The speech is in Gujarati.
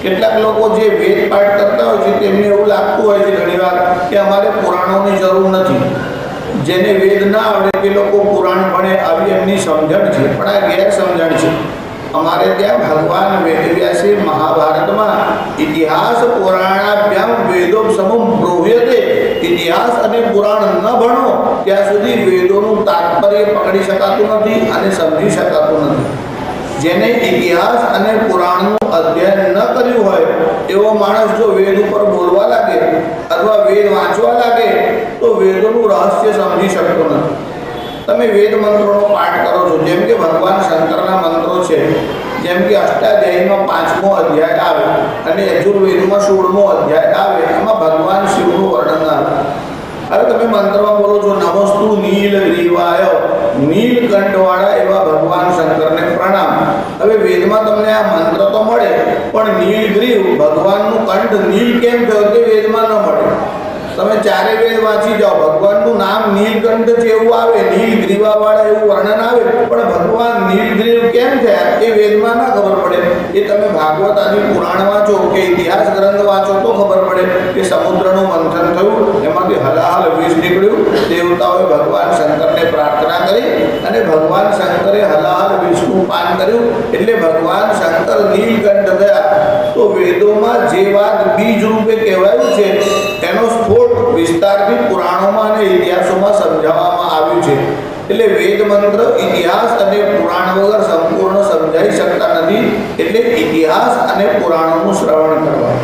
કેટલાક લોકો જે વેદ પાઠ કરતા હોય છે તેમને એવું લાગતું હોય છે ઘણીવાર કે અમારે પુરાણોની જરૂર નથી. જેને વેદ ના આવડે તે લોકો પુરાણ ભણે આવી એમની સમજણ છે, પણ આ ગેરસમજણ છે. અમારે ત્યાં ભગવાન વેદવ્યાસે મહાભારતમાં ઇતિહાસ પુરાણાભ્યામ વેદોપસમમ બ્રૂહ્યતે, ઇતિહાસ અને પુરાણ ન ભણો ત્યાં સુધી વેદોનું તાત્પર્ય પકડી શકાતું નથી અને સમજી શકાતું નથી. જેને ઇતિહાસ અને પુરાણનું અધ્યયન ન કર્યું હોય એવો માણસ જો વેદ ઉપર બોલવા લાગે અથવા વેદ વાંચવા લાગે તો વેદોનું રહસ્ય સમજી શકતો નથી. તમે વેદ મંત્રોનો પાઠ કરો છો, જેમ કે ભગવાન શંકરના મંત્રો છે, જેમ કે અષ્ટાધ્યાયીમાં 5મો અધ્યાય આવે અને યજુર્વેદમાં 16મો અધ્યાય આવે, એમાં ભગવાન શિવનું વર્ણન આવે. હવે તમે મંત્રમાં બોલો છો નમસ્તુ નીલગ્રીવાય, નીલકંઠવાળા એવા ભગવાન શંકરને પ્રણામ. હવે વેદમાં તમને આ મંત્ર તો મળે, પણ નીલગ્રીવ ભગવાનનું કંઠ નીલ કેમ થયો તે વેદમાં ન મળે. તમે ચારે વેદ વાંચી જાઓ, ભગવાનનું નામ નીલકંઠ છે એવું આવે, નીલગ્રીવાવાળા એવું વર્ણન આવે, પણ ભગવાન નીલગ્રીવ કેમ થયા એ વેદમાં ના ખબર પડે. એ તમે ભાગવત આદિ પુરાણ વાંચો કે ઇતિહાસ ગ્રંથ વાંચો તો ખબર પડે કે સમુદ્રનું મંથન થયું, એમાંથી હલાહલ વિષ નીકળ્યું. દેવતાઓએ ભગવાન શંકરને પ્રાર્થના કરી અને ભગવાન શંકરે હલાહલ વિષનું પાન કર્યું, એટલે ભગવાન શંકર નીલકંઠ થયા. તો વેદોમાં જે વાત બીજ રૂપે કહેવાયું છે એનો સ્ફોટ વિસ્તારથી પુરાણોમાં અને ઇતિહાસોમાં સમજાવવામાં આવ્યું છે. એટલે વેદ મંત્ર ઇતિહાસ અને પુરાણ વગર સંપૂર્ણ સમજાઈ શકતા નથી. એટલે ઇતિહાસ અને પુરાણોનું શ્રવણ કરવા.